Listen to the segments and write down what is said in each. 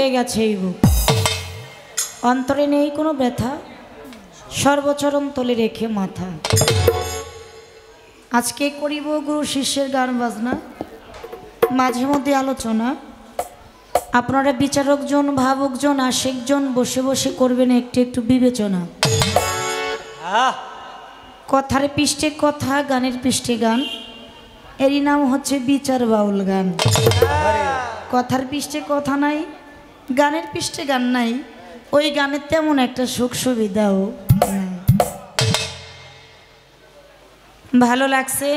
হয়ে গেছে এই বুক, অন্তরে নেই কোনো ব্যথা, সর্বচরণ তলে রেখে মাথা। আজকে করিব গুরু শিষ্যের গান বাজনা, মাঝে মধ্যে আলোচনা। আপনারা বিচারকজন, ভাবকজন, আশিকজন বসে বসে করবেন একটু একটু বিবেচনা। কথার পৃষ্ঠে কথা, গানের পৃষ্ঠে গান, এরই নাম হচ্ছে বিচার বাউল গান। কথার পৃষ্ঠে কথা নাই, গানের পৃষ্ঠে গান নাই, ওই গানের তেমন একটা সুখ সুবিধাও নাই। ভালো লাগছে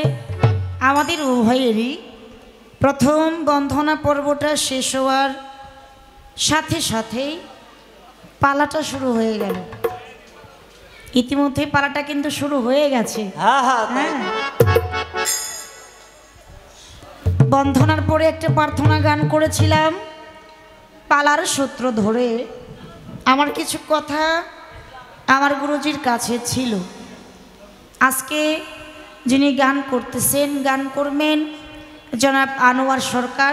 আমাদের উভয়েরই। প্রথম বন্ধনা পর্বটা শেষ হওয়ার সাথে সাথেই পালাটা শুরু হয়ে গেল। ইতিমধ্যে পালাটা কিন্তু শুরু হয়ে গেছে। হ্যাঁ, বন্ধনার পরে একটা প্রার্থনা গান করেছিলাম পালার সূত্র ধরে। আমার কিছু কথা আমার গুরুজির কাছে ছিল। আজকে যিনি গান করতেছেন, গান করবেন জনাব আনোয়ার সরকার।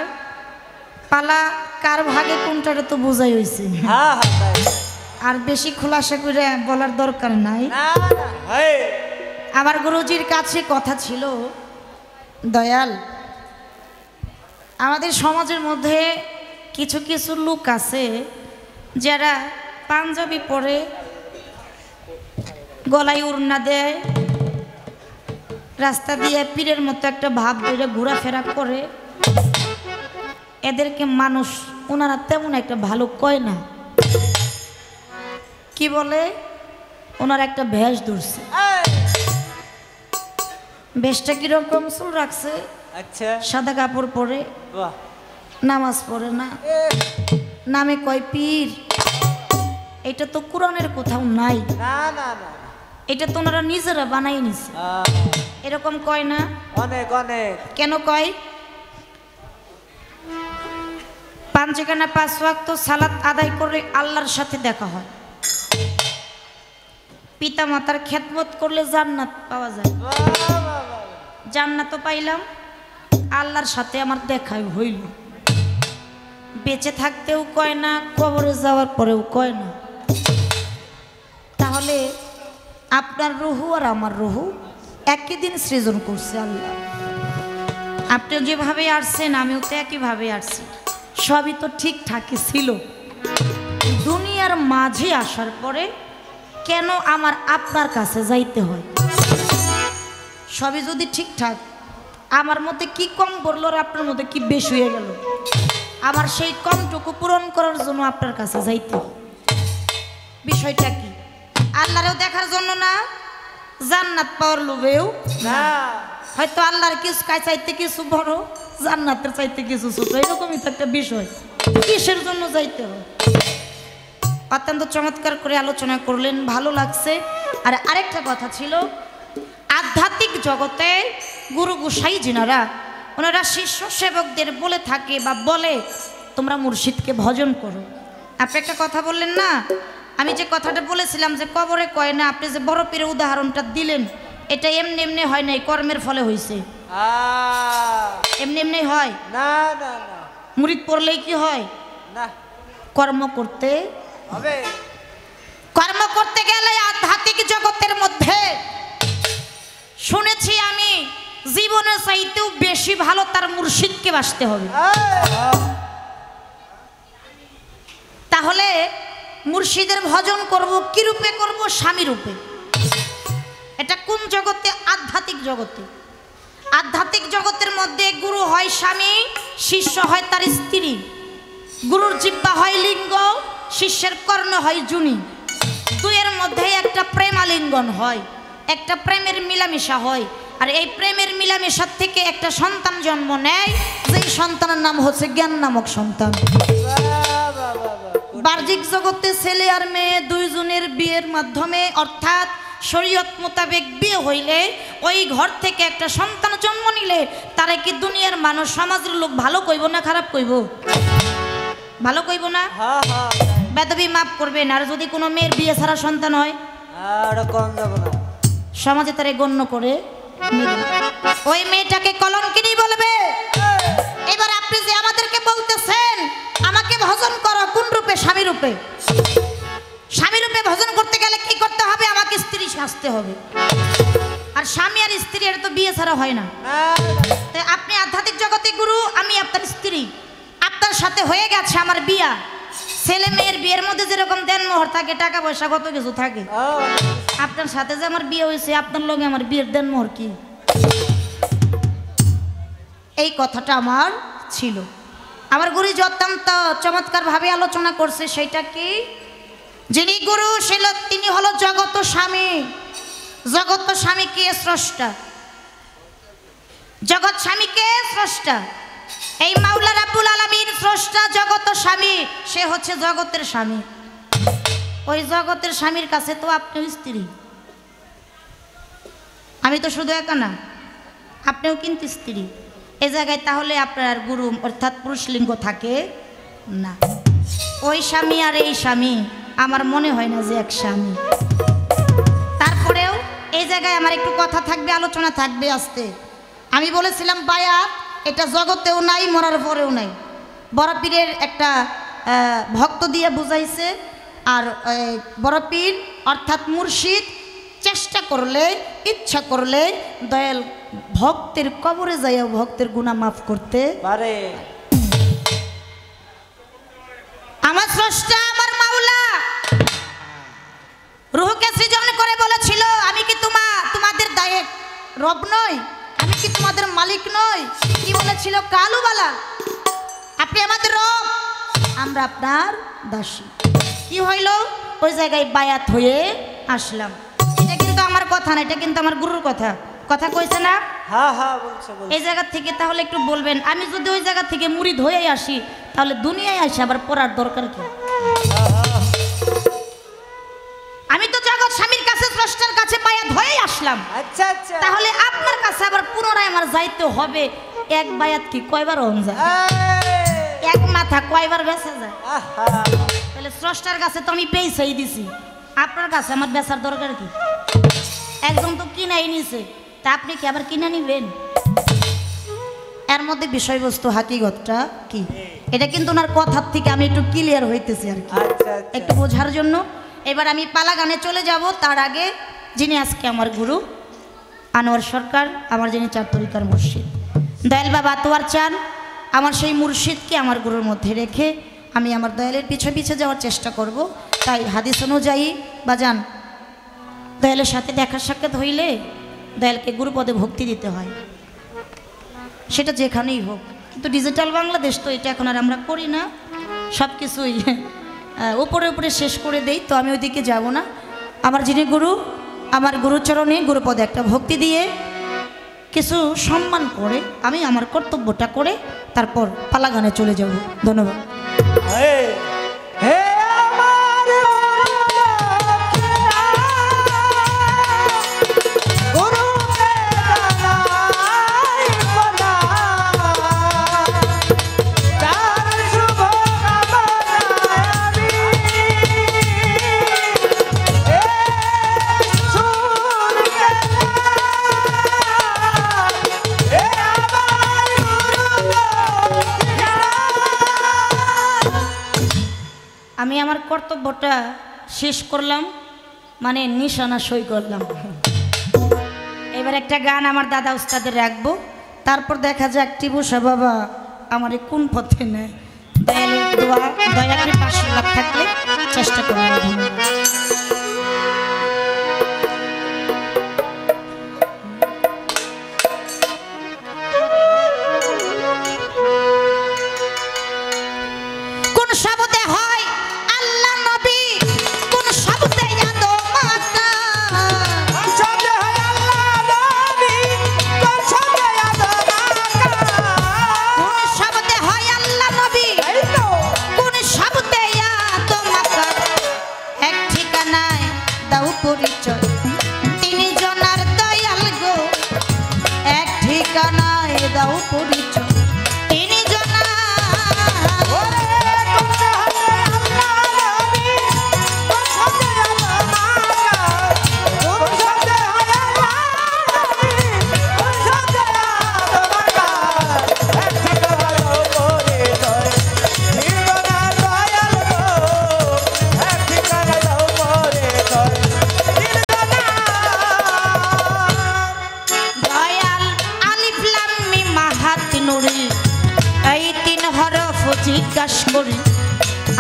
পালা কার ভাগে কোনটারে তো বোঝাই হয়েছে, আর বেশি খোলাসা করে বলার দরকার নাই। আমার গুরুজির কাছে কথা ছিল, দয়াল, আমাদের সমাজের মধ্যে কিছু কিছু লোক আছে যারা পাঞ্জাবি পরে, গলায় উড়না দেয়, রাস্তা দিয়ে পীরের মতো একটা ভাব ধরে ঘোরাফেরা করে। এদেরকে মানুষ ওনারা তেমন একটা ভালো কয় না। কি বলে, ওনার একটা ভেষ ধরছে। ভেষটা কিরকম, চুল রাখছে, সাদা কাপড় পরে, নামাজ পড়ে না, নামে কয় পীর। এটা তো কোরআনের কোথাও নাই, এটা তো ওনারা নিজেরা বানাই নিছে। এরকম কয় না? অনেক অনেক। কেন কয়? পাঁচখানা 5 ওয়াক্ত সালাত আদায় করে আল্লাহর সাথে দেখা হয়। পিতা মাতার খেদমত করলে জান্নাত পাওয়া যায়। জান্নাতও পাইলাম, আল্লাহর সাথে আমার দেখা হইল। বেঁচে থাকতেও কয় না, কবরে যাওয়ার পরেও কয় না। তাহলে আপনার রুহু আর আমার রুহু একই দিন সৃজন করছে আল্লাহ। আপনি যেভাবে আসছেন আমিও তো একইভাবে আসছি, সবই তো ঠিকঠাকই ছিল। দুনিয়ার মাঝে আসার পরে কেন আমার আপনার কাছে যাইতে হয়? সবই যদি ঠিকঠাক, আমার মধ্যে কি কম পড়লো আর আপনার মধ্যে কি বেশি হয়ে গেল, আমার সেই কমটুকু পূরণ করার জন্য আপনার কাছে যাইতে হয়। বিষয়টা কি? আল্লাহরেও দেখার জন্য না, জান্নাত পাওয়ার লোভেও না। হয়তো আল্লাহর কিছু চাইতে কিছু বড়, জান্নাতের চাইতে কিছু ছোট, এরকমই তো একটা বিষয়। কিসের জন্য যাইতে হয়? অত্যন্ত চমৎকার করে আলোচনা করলেন, ভালো লাগছে। আর আরেকটা কথা ছিল, আধ্যাত্মিক জগতে গুরু গোসাই যিনারা, ওনারা শিষ্য সেবকদের বলে থাকে বা বলে তোমরা মুর্শিদকে ভজন করো। আপনি একটা কথা বললেন না, আমি যে কথাটা বলেছিলাম যে কবরে কয় না, আপনি যে বড় পীরের উদাহরণটা দিলেন, এটা এমনি এমনি হয় নাই, কর্মের ফলে হয়েছে। এমনি এমনি হয় না, না না। মুরিদ পড়লেই কি হয় না, কর্ম করতে হবে। কর্ম করতে গেলে আধ্যাত্মিক জগতের মধ্যে শুনেছি আমি, জীবনের চাইতেও বেশি ভালো তার মুর্শিদকে বাসতে হবে। তাহলে মুর্শিদের ভজন করব কি রূপে করব? স্বামী রূপে। এটা কোন জগতে? আধ্যাত্মিক জগতে। আধ্যাত্মিক জগতের মধ্যে গুরু হয় স্বামী, শিষ্য হয় তার স্ত্রী। গুরুর জিহ্বা হয় লিঙ্গ, শিষ্যের কর্ণ হয় জুনি। দুইয়ের মধ্যে একটা প্রেমালিঙ্গন হয়, একটা প্রেমের মিলামেশা হয়। আর এই প্রেমের মিলামেশার থেকে একটা সন্তান জন্ম নেয়, যেই সন্তানের নাম হচ্ছে জ্ঞান নামক সন্তান। বাহ্যিক জগতে ছেলে আর মেয়ে দুইজনের বিয়ের মাধ্যমে, অর্থাৎ শরীয়ত মোতাবেক বিয়ে হইলে, ওই ঘর থেকে একটা সন্তান জন্ম নিলে তারে কি দুনিয়ার মানুষ, সমাজের লোক ভালো কইব না খারাপ কইব? ভালো কইব না? বেদবি মাফ করবেন। আর যদি কোনো মেয়ের বিয়ে ছাড়া সন্তান হয়, সমাজে তারে গণ্য করে ওই মেয়েটাকে কলঙ্কিনী বলবে। এবার আপনি যে আমাদেরকে বলতেছেন আমাকে ভজন করো, কোন রূপে। স্বামী রূপে ভজন করতে গেলে কি করতে হবে? আমাকে স্ত্রী সাজতে হবে। আর স্বামী আর স্ত্রী এটা তো বিয়ে ছাড়া হয় না। আপনি আধ্যাত্মিক জগতে গুরু, আমি আপনার স্ত্রী, আপনার সাথে হয়ে গেছে আমার বিয়া। ছেলে মেয়ের বিয়ের মধ্যে যেরকম দেনমোহর থাকে, টাকা পয়সা কত কিছু থাকে, আপনার সাথে যে আমার বিয়ে হয়েছে, আপনার লগে আমার বিয়ের দেনমোহর কি? এই কথাটা আমার ছিল। আমার গুরু যে অত্যন্ত চমৎকার ভাবে আলোচনা করছে, সেটা কি? যিনি গুরু ছিল তিনি হলো জগত স্বামী। জগত স্বামীকে স্রষ্টা, জগৎ স্বামীকে স্রষ্টা। এই মাওলা রাব্বুল আলামিন স্রষ্টা, জগত স্বামী, সে হচ্ছে জগতের স্বামী। ওই জগতের স্বামীর কাছে তো আপনিও স্ত্রী। আমি তো শুধু একা না, আপনিও কিন্তু স্ত্রী। এই জায়গায় তাহলে আপনার গুরু অর্থাৎ পুরুষলিঙ্গ থাকে না। ওই স্বামী আর এই স্বামী আমার মনে হয় না যে এক স্বামী। তারপরেও এই জায়গায় আমার একটু কথা থাকবে, আলোচনা থাকবে আস্তে। আমি বলেছিলাম বায়াত, এটা জগতেও নাই, মরার পরেও নাই। বড় পীরের একটা ভক্ত দিয়ে বুঝাইছে। আর বড় পীর অর্থাৎ মুর্শিদ চেষ্টা করলে, ইচ্ছা করলে দয়াল ভক্তের কবরে যাইয়া ভক্তের গুনাহ মাফ করতে পারে। আমার স্রষ্টা, আমার মাওলা রূহকে সৃজন করে বলেছিল, আমি কি তোমাদের দায়েক রব নই? আমি কি তোমাদের মালিক নই? কি বলেছিল? কালুবালা, আপনি আমাদের রব, আমরা আপনার দাসী। কি হইল? ওই জায়গায় বায়াত হয়ে আসলাম। এটা কিন্তু আমার কথা না, এটা কিন্তু আমার গুরুর কথা। কথা কইছে না? হ্যাঁ হ্যাঁ বলছে। এই জায়গা থেকে তাহলে একটু বলবেন, আমি যদি ওই জায়গা থেকে মুরিদ হয়ে আসি, তাহলে দুনিয়ায় আসি আবার পড়ার দরকার কি? আমি তো জগৎ স্বামীর কাছে, স্রষ্টার কাছে বায়াত হয়ে আসলাম। আচ্ছা আচ্ছা, তাহলে আপনার কাছে আবার পুনরায় আমার যাইতে হবে। এক বায়াত কি কয়বার হন যায়? এক মাথা কয়বার বেচা যায়? তাহলে স্রষ্টার কাছে তো আমি পেয়েছেই দিছি, আপনার কাছে আমার বেচার দরকার কি? একজন তো কিনাই নিছে, তা আপনি কি আবার কিনে নিবেন? এর মধ্যে বিষয়বস্তু হাকিগতটা কি, এটা কিন্তু ওনার কথার থেকে আমি একটু ক্লিয়ার হইতেছি আর কি, একটু বোঝার জন্য। এবার আমি পালা গানে চলে যাব। তার আগে যিনি আজকে আমার গুরু আনোয়ার সরকার, আমার যিনি চার তরিকার মুর্শিদ, দয়াল বাবা তোয়ার চান, আমার সেই মুর্শিদকে আমার গুরুর মধ্যে রেখে আমি আমার দয়ালের পিছে পিছে যাওয়ার চেষ্টা করব। তাই হাদিস অনুযায়ী বাজান, দয়ালের সাথে দেখা সাক্ষাৎ হইলে দয়ালকে গুরুপদে ভক্তি দিতে হয়, সেটা যেখানেই হোক। কিন্তু ডিজিটাল বাংলাদেশ তো এটা এখন আর আমরা করি না, সব কিছুই উপরে উপরে শেষ করে দেই। তো আমি ওইদিকে যাব না। আমার যিনি গুরু, আমার গুরুচরণে গুরুপদে একটা ভক্তি দিয়ে কিছু সম্মান করে আমি আমার কর্তব্যটা করে তারপর পালা গানে চলে যাব। ধন্যবাদ। আমি আমার কর্তব্যটা শেষ করলাম, মানে নিশানা সই করলাম। এবার একটা গান আমার দাদা উস্তাদের রাখবো, তারপর দেখা যাক টিপুষা বাবা আমার কোন পথে নেয়। দয়ালের দোয়া, দয়া করে 500 লাখ থাকলে চেষ্টা করবো।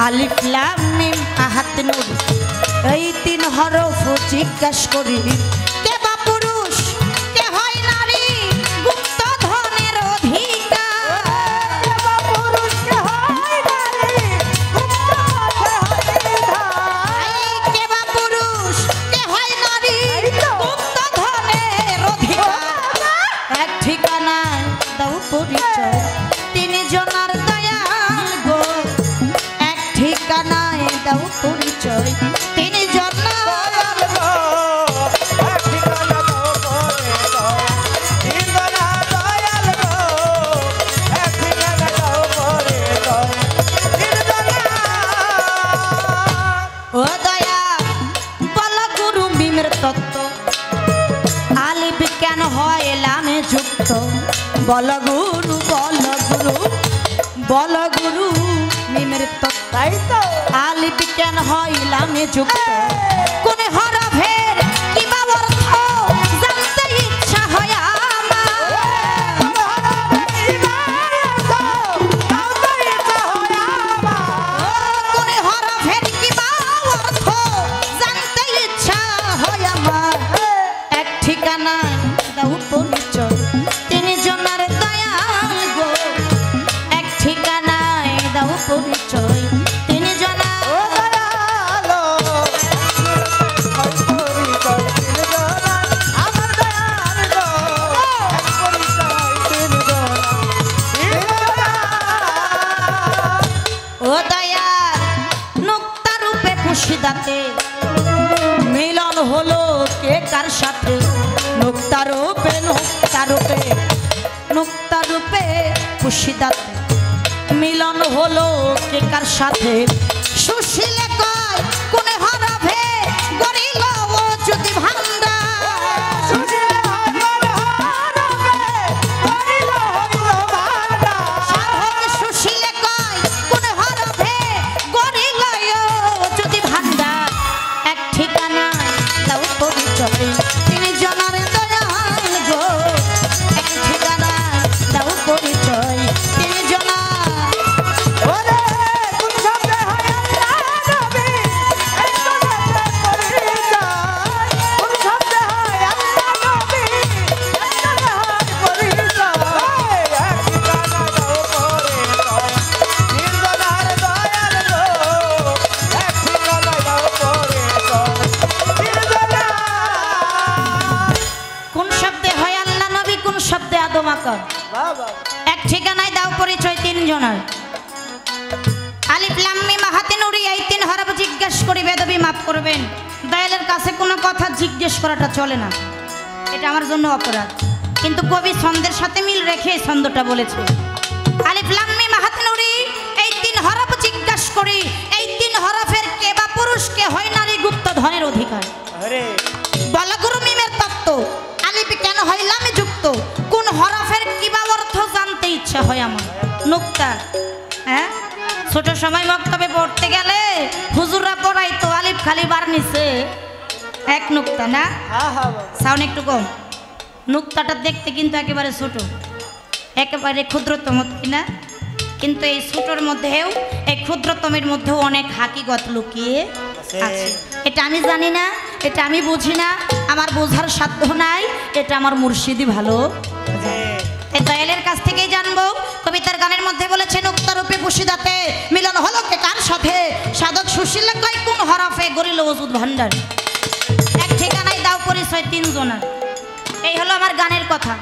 আলিফ লাম মিম আহাত নুন এই তিন হরফ জিজ্ঞাস করি কে বা পুরুষ কে হয় নারী গুপ্ত ধনের অধিকার কে বা পুরুষ কে হয় নারী কে বা পুরুষ কে হয় নারী গুপ্ত ধনের অধিকার এক ঠিকানায় দাও পরিচয় তিনি জনার দয়াল গো এক ঠিকানায় দাও পরিচয় তিনি জনার দয়াল গো এক ঠিকানা দাও পরিচয় তিনি জনার দয়াল গো এক ঠিকানা দাও পরিচয় তিনি জনার ও দয়া বল গুরু মিমের তত্ত্ব আলিফ কেন হয় লামে যুক্ত বল গুরু বল গুরু মিমের তত্ত্ব আলিফ কেন হয় লামে যুক্ত কোন হরফের কি বা অর্থ জানতে ইচ্ছা হয় আমার কোন হরফের কি বা অর্থ জানতে ইচ্ছা হয় আমার এক ঠিকানা দাও পরিচয় তিনি জনার দয়াল গো এক ঠিকানায় দাও পরিচয় তিনি জনার দয়াল পরিচয় তিনি জনার আমার দয়াল গো এক পরিচয় তিনি জনার ও দয়াল নুক্তা রূপে খুশিদাতে মিলন হলো কে কার সাথে নুক্তা রূপে খুশিদাতে মিলন হলো কে কার সাথে সুশীলে কয় কোন হরফে গরিল ও যদি ভান্ডার সাধক সুশীলে কয় কোন হরফে গরিল ও যদি ভান্ডার এক ঠিকানা দাও পরিচয় তিনি জনার দয়াল গো এক ঠিকানা দাও পরিচয় তিনি জনার ওরে কোন শব্দে হয় আল্লাহ নবী এক জনাতে পরিচয় কোন শব্দে হয় আল্লাহ নবী এক জনার পরিচয় এক ঠিকানা দাও পরিচয় তিনি জনার দয়াল গো এক ঠিকানা দাও পরিচয় তিনি জনার কোন শব্দে হয় আল্লাহ নবী কোন শব্দে আদম আকর এক ঠিকানায় দাও পরিচয় তিন জনার আলিফ লাম মিম হাতে নুরি এই তিন হরফ জিজ্ঞেস করি বেদবি মাফ করবেন দয়ালের কাছে কোনো কথা জিজ্ঞেস করাটা চলে না এটা আমার জন্য অপরাধ কিন্তু কবি ছন্দের সাথে মিল রেখে এই ছন্দটা বলেছে আলিফ লাম মিম হাতে নুরি এই তিন হরফ জিজ্ঞেস করি এই তিন হরফের কে বা পুরুষ কে হয় নারী গুপ্ত ধনের অধিকার বল গুরু মিমের তত্ত্ব আলিফ কেন হয় লামে যুক্ত কোন হরফের কি বা অর্থ জানতে ইচ্ছা হয় আমার নুক্তা হ্যাঁ ছোট সময় মক্তবে পড়তে গেলে হুজুররা পড়াইতো আলিফ খালি বার নিছে এক নুক্তা না সাউন্ড একটু কম নুক্তাটা দেখতে কিন্তু একেবারে ছোট একেবারে ক্ষুদ্রতম কিনা কিন্তু এই ছোটর মধ্যেও এই ক্ষুদ্রতমের মধ্যেও অনেক হাকিগত লুকিয়ে আছে এটা আমি জানি না এটা আমি বুঝি না আমার বোঝার সাধ্য নাই এটা আমার মুর্শিদি ভালো এই দয়ালের কাছ থেকেই জানবো কবিতার গানের মধ্যে বলেছে নুক্তা রূপে খুশিদাতে মিলন হলো কে কার সাথে সাধক সুশীলে কয় কোন হরফে গরিল ওজুদ ভান্ডার এক ঠিকানায় দাও পরিচয় তিন জনার এই হলো আমার গানের কথা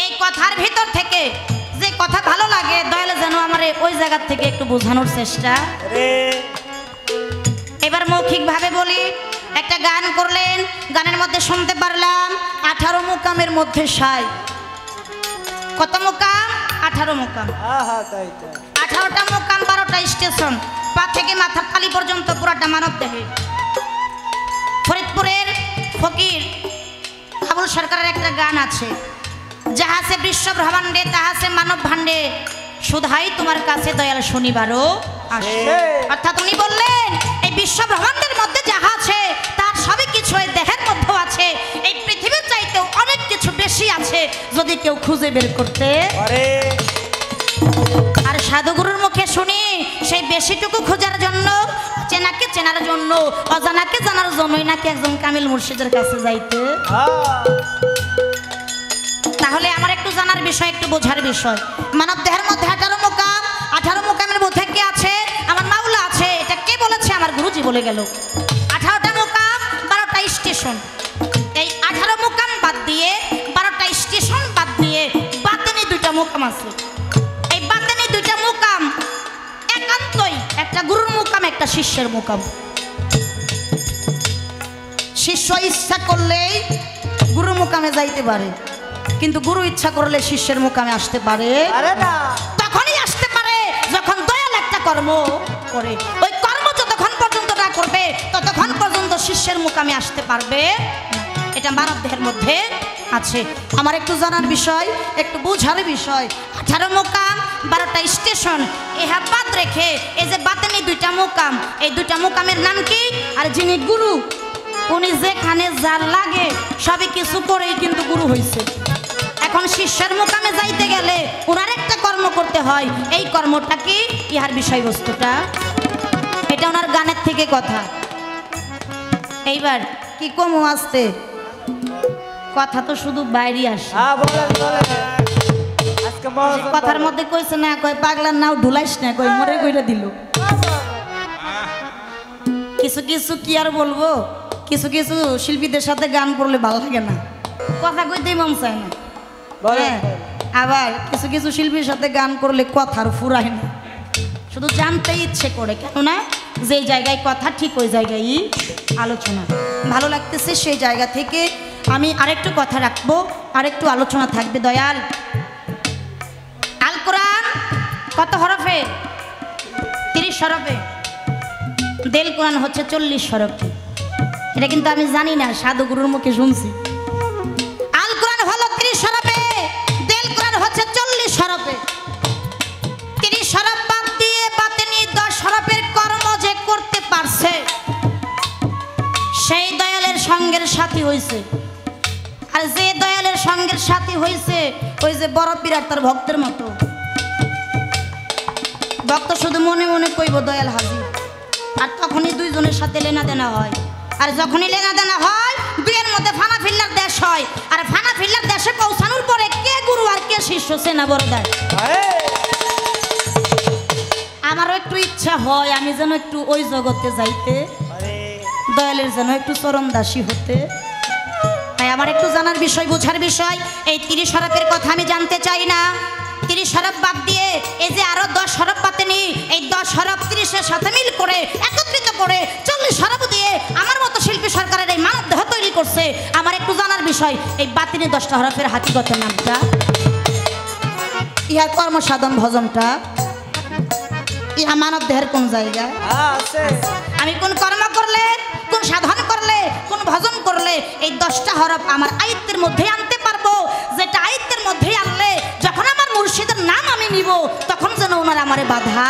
এই কথার ভিতর থেকে যে কথা ভালো লাগে দয়ালে যেন আমার ওই জায়গা থেকে একটু বোঝানোর চেষ্টা এবার মৌখিক ভাবে বলি একটা গান করলেন গানের মধ্যে শুনতে পারলাম 18 মুকামের মধ্যে সাই কত মুকাম 18 মুকাম 18টা মুকাম 12টা স্টেশন পা থেকে মাথার তালি পর্যন্ত পুরাটা মানব দেহে ফরিদপুরের ফকির আবুল সরকারের একটা গান আছে যাহা সে বিশ্ব ব্রহ্মাণ্ডে তাহা সে মানব ভাণ্ডে শুধাই তোমার কাছে দয়াল শনিবারও আসে অর্থাৎ উনি বললেন এই বিশ্ব ব্রহ্মাণ্ডের মধ্যে যাহা আছে তার সবই কিছু এই দেহের মধ্যে আছে এই পৃথিবীর চাইতেও অনেক কিছু বেশি আছে যদি কেউ খুঁজে বের করতে পারে আর সাধুগুরুর মুখে শুনি সেই বেশিটুকু খোঁজার জন্য, চেনাকে চেনার জন্য, অজানাকে জানার জন্যই নাকি একজন কামিল মুর্শিদের কাছে যাইতে। তাহলে আমার একটু জানার বিষয়, একটু বোঝার বিষয়। মানব দেহের মধ্যে 18 মুকাম, 18 মুকামের মধ্যে কে আছে? আমার মাওলা আছে। এটা কে বলেছে? আমার গুরুজি বলে গেল। 18টা মুকাম, 12টা স্টেশন। এই 18 মুকাম বাদ দিয়ে, 12টা স্টেশন বাদ দিয়ে বাতেনি 2টা মুকাম আছে। এই বাতেনি 2টা মুকাম একান্তই একটা গুরুর মুকাম, একটা শিষ্যের মুকাম। শিষ্য ইচ্ছা করলেই গুরু মুকামে যাইতে পারে, কিন্তু গুরু ইচ্ছা করলে শিষ্যের মুকামে আসতে পারে না। তখনই আসতে পারে যখন দয়াল একটা কর্ম করে। ওই কর্ম যতক্ষণ পর্যন্ত না করবে ততক্ষণ পর্যন্ত শিষ্যের মুকামে আসতে পারবে না। এটা মানব দেহের মধ্যে আছে। আমার একটু জানার বিষয়, একটু বোঝার বিষয়। 18 মুকাম, 12টা স্টেশন, এহা বাদ রেখে এই যে বাতেনি 2টা মুকাম, এই 2টা মুকামের নাম কি? আর যিনি গুরু উনি যেখানে যার লাগে সবই কিছু করেই কিন্তু গুরু হয়েছে। এখন শিষ্যের মুকামে যাইতে গেলে ওনার একটা কর্ম করতে হয়। এই কর্মটা কি? ইহার বিষয়বস্তুটা এটা ওনার গানের থেকে কথা। এইবার কি কমু আসতে কথা তো শুধু বাইরে আসে। কথার মধ্যে কইছে না, কয় পাগলার নাও ঢুলাইস না, কয় মরে কইরা দিল। কিছু কিছু কি আর বলবো, কিছু কিছু শিল্পীদের সাথে গান করলে ভালো লাগে না, কথা কইতেই মন চায় না। আবার কিছু কিছু শিল্পীর সাথে গান করলে কথার ফুরায় না, শুধু জানতেই ইচ্ছে করে। কেননা যে জায়গায় কথা ঠিক ওই জায়গায় আলোচনা। ভালো লাগতেছে সেই জায়গা থেকে আমি আরেকটু কথা রাখবো, আরেকটু আলোচনা থাকবে। দয়াল আল কোরআন কত হরফে? 30 হরফে। দেল কোরআন হচ্ছে 40 হরফে। এটা কিন্তু আমি জানি না, সাধু গুরুর মুখে শুনছি। আল কোরআন হলো 30 হরফে, দেল কোরআন হচ্ছে 40 হরফে। 30 হরফ বাদ দিয়ে বাতেনি 10 হরফের কর্ম যে করতে পারছে সেই দয়ালের সঙ্গের সাথী হইছে। আর যে দয়ালের সঙ্গের সাথী হইছে ওই যে বড় পিরার তার ভক্তের মতো। ভক্ত শুধু মনে মনে কইব দয়াল হাজির, আর তখনই দুইজনের সাথে লেনা দেনা হয়। আর যখনই লেনা দেনা হয় দুইয়ের মধ্যে ফানা ফিল্লার দেশ হয়। আর ফানা ফিল্লার দেশে পৌঁছানোর পরে কে গুরু আর কে শিষ্য সেনা বড় দেয়। আমারও একটু ইচ্ছা হয় আমি যেন একটু ওই জগতে যাইতে, দয়ালের যেন একটু চরণ দাসী হতে। তাই আমার একটু জানার বিষয়, বোঝার বিষয়। এই 30 হরফের কথা আমি জানতে চাই না। 30 হরফ বাদ দিয়ে এই যে আরো 10 হরফ বাতেনি, এই 10 হরফ 30-এর সাথে মিল করে একত্রিত করে 40 হরফ দিয়ে আমার মতো শিল্পী সরকারের এই মানব দেহ তৈরি করছে। আমার একটু জানার বিষয়, এই বাতেনি 10টা হরফের হাকিগত নামটা, ইহার কর্ম সাধন ভজনটা, ইহা মানব দেহের কোন জায়গা? আমি কোন কর্ম করলে, কোন সাধন করলে, কোন ভজন করলে এই 10টা হরফ আমার আয়ত্তের মধ্যে আনতে পারবো? যেটা আয়ত্তের মধ্যে আনলে যখন আমার মুর্শিদের নাম আমি নিব তখন যেন ওনার আমারে বাধা।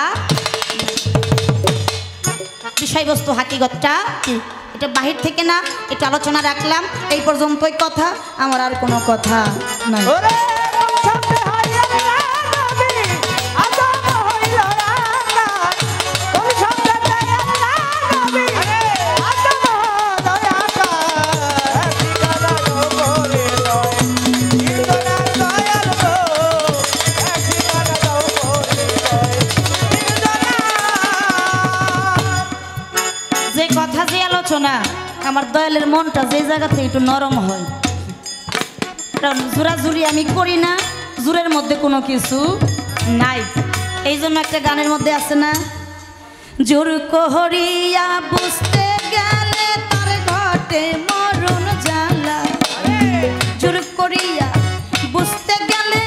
বিষয়বস্তু হাকিগতটা কি এটা বাহির থেকে না, এটা আলোচনা রাখলাম। এই পর্যন্তই কথা, আমার আর কোনো কথা নাই। না আমার দয়ালের মনটা যে জায়গা থেকে একটু নরম হয়, কারণ জোরাজুরি আমি করি না, জোরের মধ্যে কোনো কিছু নাই। এই জন্য একটা গানের মধ্যে আছে না, জোর করিয়া বুঝতে গেলে তার ঘটে মরণ জ্বালা। জোর করিয়া বুঝতে গেলে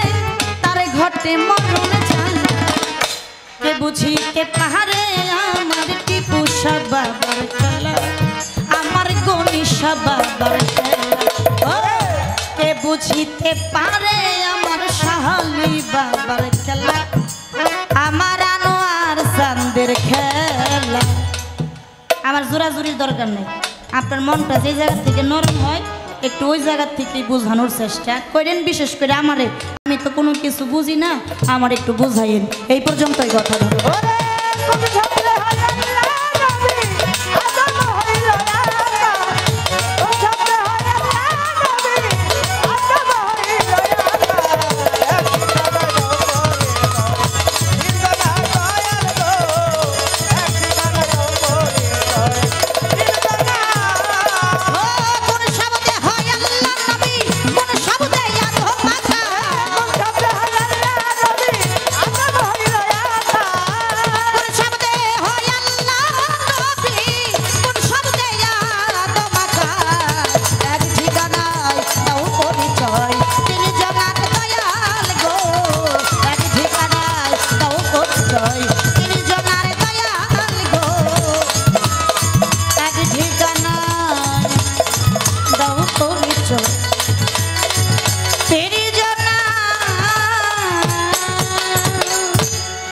তার ঘটে মরণ জ্বালা। কে বুঝিতে পারে আমার টিপু শাহ বাবার খেলা, আমার গণিশা বাবার খেলা। কে বুঝিতে পারে আমার শাহালি বাবার খেলা, আমার আনোয়ার চাঁদের খেলা। আমার জোরাজুরির দরকার নেই, আপনার মনটা যে জায়গা থেকে নরম হয় একটু ওই জায়গা থেকে বোঝানোর চেষ্টা করেন। বিশেষ করে আমারে, আমি তো কোনো কিছু বুঝি না, আমার একটু বুঝাইন। এই পর্যন্তই কথা।